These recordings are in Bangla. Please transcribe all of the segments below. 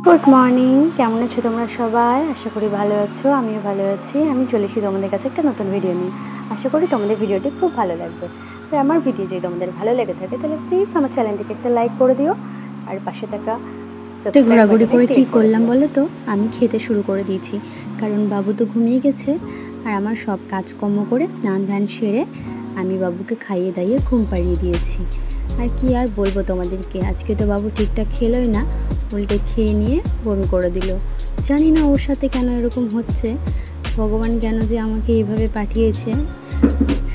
গুড মর্নিং, কেমন আছো তোমরা সবাই? আশা করি ভালো আছো, আমিও ভালো আছি। আমি চলে এসেছি তোমাদের কাছে একটা নতুন ভিডিও নিয়ে। আশা করি তোমাদের ভিডিওটি খুব ভালো লাগবে। আর আমার ভিডিও যদি তোমাদের ভালো লেগে থাকে তাহলে প্লিজ আমার চ্যানেলটিকে একটা লাইক করে দিও, আর পাশে থাকা ঘোরাঘুরি করে কী করলাম বলো তো, আমি খেতে শুরু করে দিয়েছি। কারণ বাবু তো ঘুমিয়ে গেছে, আর আমার সব কাজকর্ম করে স্নান ধান সেরে আমি বাবুকে খাইয়ে দাইয়ে ঘুম পাড়িয়ে দিয়েছি। আর কি আর বলবো তোমাদেরকে, আজকে তো বাবু ঠিকঠাক খেলোই না, উল্টে খেয়ে নিয়ে বমি করে দিল। জানি না ওর সাথে কেন এরকম হচ্ছে, ভগবান কেন যে আমাকে এইভাবে পাঠিয়েছে।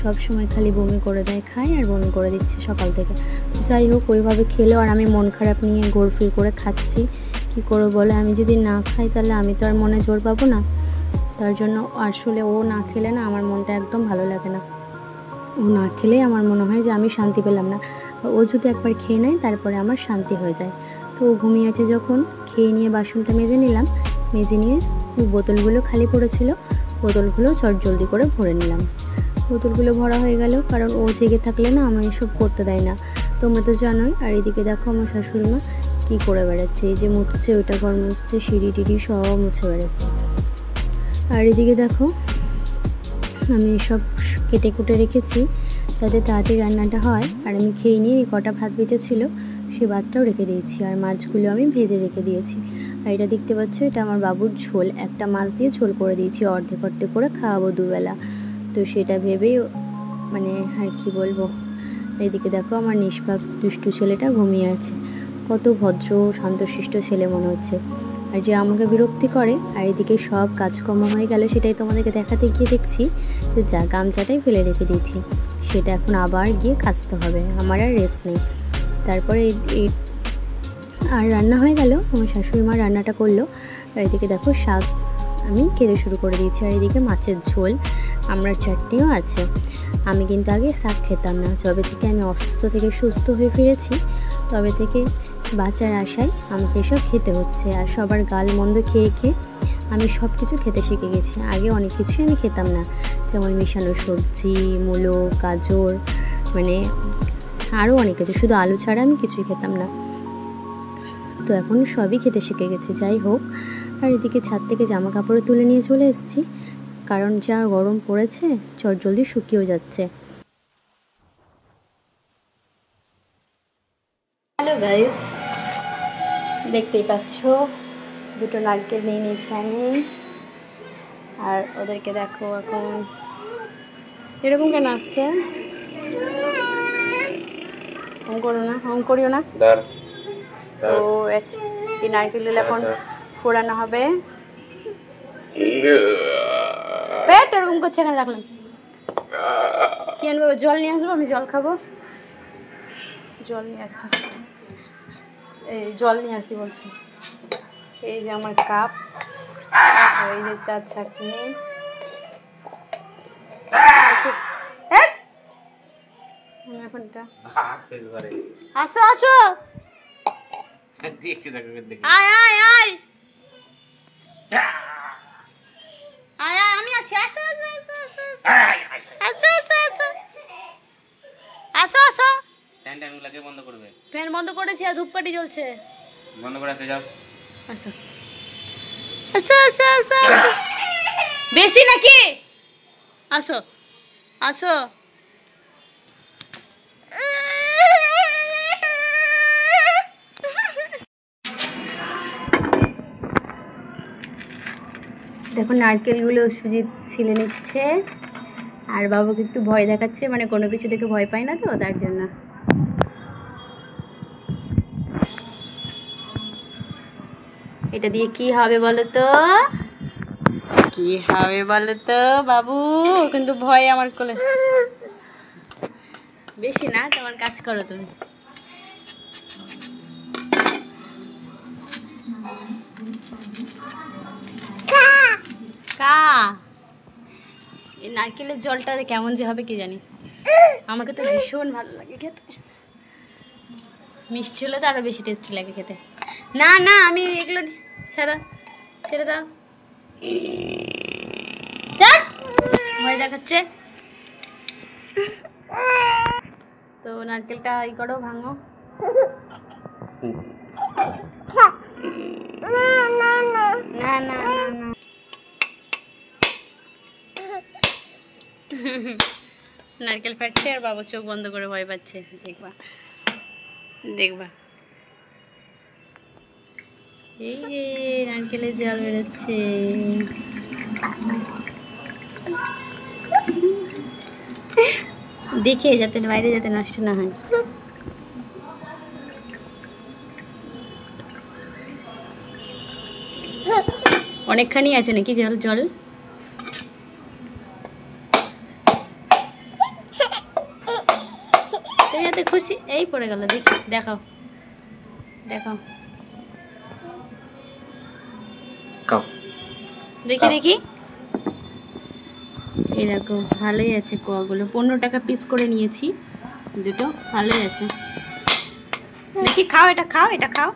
সব সময় খালি বমি করে দেয়, খায় আর বমি করে দিচ্ছে সকাল থেকে। যাই হোক, ওইভাবে খেলো আর আমি মন খারাপ নিয়ে ঘোরফির করে খাচ্ছি। কী করবো বলে, আমি যদি না খাই তাহলে আমি তো আর মনে জোর পাবো না। তার জন্য আসলে ও না খেলে না আমার মনটা একদম ভালো লাগে না। ও না খেলে আমার মনে হয় যে আমি শান্তি পেলাম না। ও যদি একবার খেয়ে নেয় তারপরে আমার শান্তি হয়ে যায়। তো ও ঘুমিয়ে আছে যখন, খেয়ে নিয়ে বাসনটা মেজে নিলাম। মেজে নিয়ে বোতলগুলো খালি পড়েছিল, বোতলগুলো চটজলদি করে ভরে নিলাম। বোতলগুলো ভরা হয়ে গেল, কারণ ও জেগে থাকলে না আমার এসব করতে দেয় না, তোমরা তো জানোই। আর এদিকে দেখো আমার শাশুড়ি মা কী করে বেড়াচ্ছে, এই যে মুছছে, ওইটা ঘর মুছছে, সিঁড়ি টিড়ি সব মুছে বেড়াচ্ছে। আর এদিকে দেখো আমি সব কেটে কুটে রেখেছি যাতে তাড়াতাড়ি রান্নাটা হয়। আর আমি খেয়ে নিয়ে কটা ভাত বেঁচেছিল সে ভাতটাও রেখে দিয়েছি, আর মাছগুলো আমি ভেজে রেখে দিয়েছি। আর এটা দেখতে পাচ্ছ, এটা আমার বাবুর ঝোল, একটা মাছ দিয়ে ঝোল করে দিয়েছি, অর্ধেক অর্ধেক করে খাওয়াবো দুবেলা। তো সেটা ভেবেই মানে আর কি বলবো। এইদিকে দেখো আমার নিষ্পাপ দুষ্টু ছেলেটা ঘুমিয়ে আছে, কত ভদ্র শান্তশিষ্ট ছেলে মনে হচ্ছে, আর যে আমাকে বিরক্তি করে। আর এদিকে সব কাজকর্ম হয়ে গেলে সেটাই তোমাদেরকে দেখাতে গিয়ে দেখছি যে যা গামছাটাই ফেলে রেখে দিয়েছি, সেটা এখন আবার গিয়ে কাচতে হবে, আমার আর রেস্ট নেই। তারপরে এই আর রান্না হয়ে গেল, আমার শাশুড়ি মা রান্নাটা করলো। আর এদিকে দেখো শাক আমি খেতে শুরু করে দিয়েছি, আর এদিকে মাছের ঝোল, আমার চাটনিও আছে। আমি কিন্তু আগে শাক খেতাম না, যবে থেকে আমি অসুস্থ থেকে সুস্থ হয়ে ফিরেছি তবে থেকে বাঁচার আশায় আমাকে এসব খেতে হচ্ছে। আর সবার গাল মন্দ খেয়ে খেয়ে আমি সব কিছু খেতে শিখে গেছি। আগে অনেক কিছুই আমি খেতাম না, যেমন মিশানো সবজি, মূলো, গাজর, মানে আরও অনেক কিছু, শুধু আলু ছাড়া আমি কিছুই খেতাম না। তো এখন সবই খেতে শিখে গেছি। যাই হোক, আর এদিকে ছাদ থেকে জামা কাপড় তুলে নিয়ে চলে এসেছি, কারণ যা গরম পড়েছে চটজলদি শুকিয়েও যাচ্ছে। হ্যালো গাইস, দেখতেই পাচ্ছ দুটো নারকেল নিয়ে নিয়েছি আমি, আর ওদেরকে দেখো এখন এরকম কেন আসছে। করো না, করিও না। তো এই নারকেলগুলো এখন ফোড়ানো হবে। পেট এরকম করছে, এখানে রাখলাম। কি আনবো? জল নিয়ে আসবো, আমি জল খাবো। জল নিয়ে আসি, এই জল নিয়ে আসি বলছি। এই যে আমার কাপ, এই যে চার ছাঁকনি। এখন এটা আসো আসো, আয় আয় আয় আয়, আমি আছি। আসো আসো আসো আসো আসো আসো আসো আসো আসো। ফ্যানগুলোকে বন্ধ করবে। ফ্যান বন্ধ করেছি, আর ধূপকাঠি জ্বলছে, বন্ধ করে আসতে যাও। আসো আসো আসো আসো আসো। বেশি নাকি? আসো আসো। দেখো নারকেলগুলো সুজিত ছিলে নিচ্ছে, আর বাবুকে একটু ভয় দেখাচ্ছে, মানে কোনো কিছু দেখে ভয় পায় না তো, তার জন্য। এটা দিয়ে কি হবে বলো তো, কি হবে বলো তো বাবু? কিন্তু ভয় আমার কোলে। বেশি না, তোমার কাজ করো তুমি। কা এই নারকেলের জলটা কেমন যে হবে কি জানি, আমাকে তো ভীষণ ভালো লাগে খেতে। মিষ্টি হলে তো আরো বেশি টেস্টি লাগে খেতে। না না, আমি এগুলো ছাড়া, ছেড়ে দাও। ভয় দেখাচ্ছে। তো নারকেলটা ই করো, ভাঙো। না না না নারকেল ফাটছে আর বাবু চোখ বন্ধ করে ভয় পাচ্ছে। দেখবা দেখবা, এই যে নারকেলের জল বেরোচ্ছে। দেখে যাতে বাইরে যাতে নষ্ট না হয়। অনেকখানি আছে নাকি জল? জল যাতে খুশি। এই পড়ে গেল, দেখি দেখাও দেখাও দেখি দেখি। এই দেখো ভালোই আছে কোয়াগুলো, 15 টাকা পিস করে নিয়েছি দুটো, ভালোই আছে। দেখি খাও, এটা খাও, এটা খাও।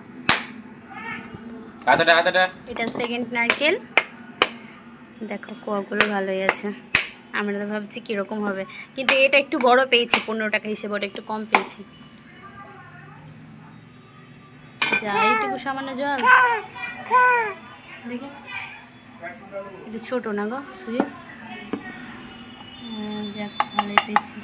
এটা সেকেন্ড নারকেল। দেখো কোয়াগুলো ভালোই আছে। আমরা তো ভাবছি কীরকম হবে, কিন্তু এটা একটু বড় পেয়েছি 15 টাকা হিসেবে, ওটা একটু কম পেয়েছি। যা এইটুকু সামান্য জল দেখি, এটা ছোট না গো সুজি। যাক ভালোই পেয়েছি।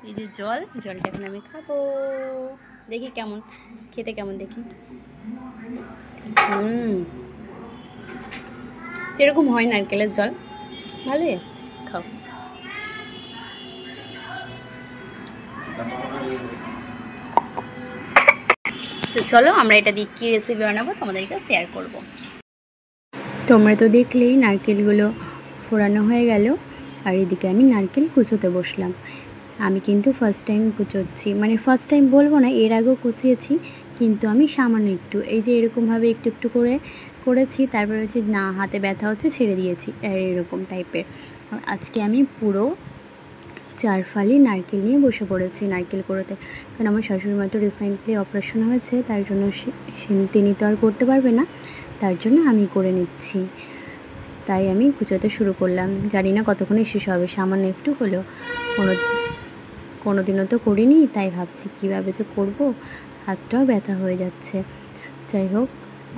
এই যে জল, জলটা এখন আমি খাবো। দেখি কেমন খেতে, কেমন দেখি। যেরকম হয় নারকেলের জল, ভালোই আছে, খাও। তো চলো আমরা এটা দিয়ে কী রেসিপি বানাবো তোমাদেরকে শেয়ার করব। তোমরা তো দেখলেই নারকেলগুলো ফোড়ানো হয়ে গেল, আর এদিকে আমি নারকেল কুচোতে বসলাম। আমি কিন্তু ফার্স্ট টাইম কুচোচ্ছি, মানে ফার্স্ট টাইম বলবো না, এর আগেও কুচিয়েছি, কিন্তু আমি সামান্য একটু এই যে এরকমভাবে একটু একটু করে করেছি, তারপরে হচ্ছে না হাতে ব্যথা হচ্ছে ছেড়ে দিয়েছি, এরকম টাইপের। আজকে আমি পুরো 4 ফালি নারকেল নিয়ে বসে পড়েছি নারকেল কুড়োতে। কারণ আমার শাশুড়িমা তো রিসেন্টলি অপারেশন হয়েছে, তার জন্য তিনি তো আর করতে পারবে না, তার জন্য আমি করে নিচ্ছি। তাই আমি কুচোতে শুরু করলাম। জানি না কতক্ষণে শেষ হবে, সামান্য একটু হলেও। কোনো দিনও তো করিনি, তাই ভাবছি কীভাবে যে করবো, হাতটাও ব্যথা হয়ে যাচ্ছে। যাই হোক,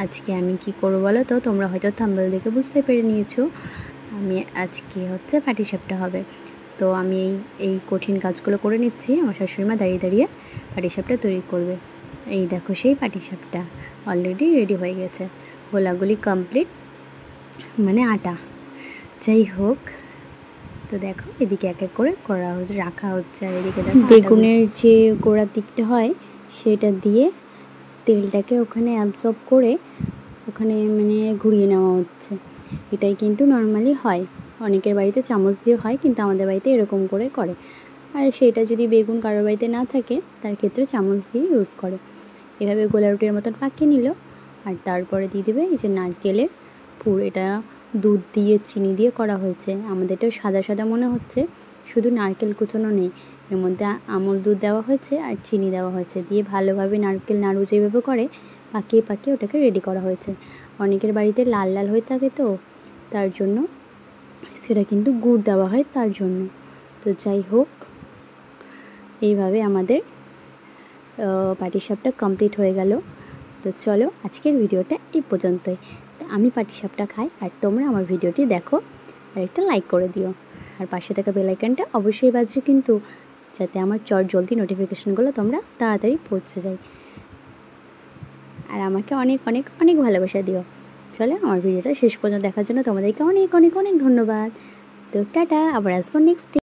আজকে আমি কি করবো বলো তো? তোমরা হয়তো থাম্বনেল দেখে বুঝতে পেরে নিয়েছো, আমি আজকে হচ্ছে পাটিসাপটা হবে। তো আমি এই কঠিন কাজগুলো করে নিচ্ছি। আমার শাশুড়িমা দাঁড়িয়ে দাঁড়িয়ে পাটিসাপটা তৈরি করবে। এই দেখো সেই পাটিসাপটা অলরেডি রেডি হয়ে গেছে, গোলাগুলি কমপ্লিট, মানে আটা। যাই হোক, তো দেখো এদিকে এক এক করে করা হচ্ছে, রাখা হচ্ছে। আর এদিকে দেখো বেগুনের যে গোড়ার দিকটা হয় সেটা দিয়ে তেলটাকে ওখানে অ্যাবজর্ব করে ওখানে মানে ঘুরিয়ে নেওয়া হচ্ছে। এটাই কিন্তু নর্মালি হয়, অনেকের বাড়িতে চামচ দিয়ে হয়, কিন্তু আমাদের বাড়িতে এরকম করে করে। আর সেটা যদি বেগুন কারোর বাড়িতে না থাকে, তার ক্ষেত্রে চামচ দিয়ে ইউজ করে। এভাবে গোলা রুটির মতন পাকিয়ে নিল, আর তারপরে দিয়ে দেবে এই যে নারকেলের পুর। এটা দুধ দিয়ে চিনি দিয়ে করা হয়েছে। আমাদেরটাও সাদা সাদা মনে হচ্ছে, শুধু নারকেল কুচোনো নেই, এর মধ্যে আমল দুধ দেওয়া হয়েছে আর চিনি দেওয়া হয়েছে, দিয়ে ভালোভাবে নারকেল নাড়ু যেভাবে করে পাকিয়ে পাকিয়ে ওটাকে রেডি করা হয়েছে। অনেকের বাড়িতে লাল লাল হয়ে থাকে, তো তার জন্য সেটা কিন্তু গুড় দেওয়া হয় তার জন্য। তো যাই হোক, এইভাবে আমাদের পাটিসাপটা কমপ্লিট হয়ে গেল। তো চলো আজকের ভিডিওটা এই পর্যন্তই। আমি পাটিসাপটা খাই, আর তোমরা আমার ভিডিওটি দেখো আর একটা লাইক করে দিও, আর পাশে থাকা বেল আইকনটা অবশ্যই বাজছে কিন্তু, যাতে আমার জলদি নোটিফিকেশনগুলো তোমরা তাড়াতাড়ি পৌঁছে যায়। আর আমাকে অনেক অনেক অনেক ভালোবাসা দিও। চলো আমার ভিডিওটা শেষ পর্যন্ত দেখার জন্য তোমাদেরকে অনেক অনেক অনেক ধন্যবাদ। তো টাটা, আবার আসবো নেক্সট।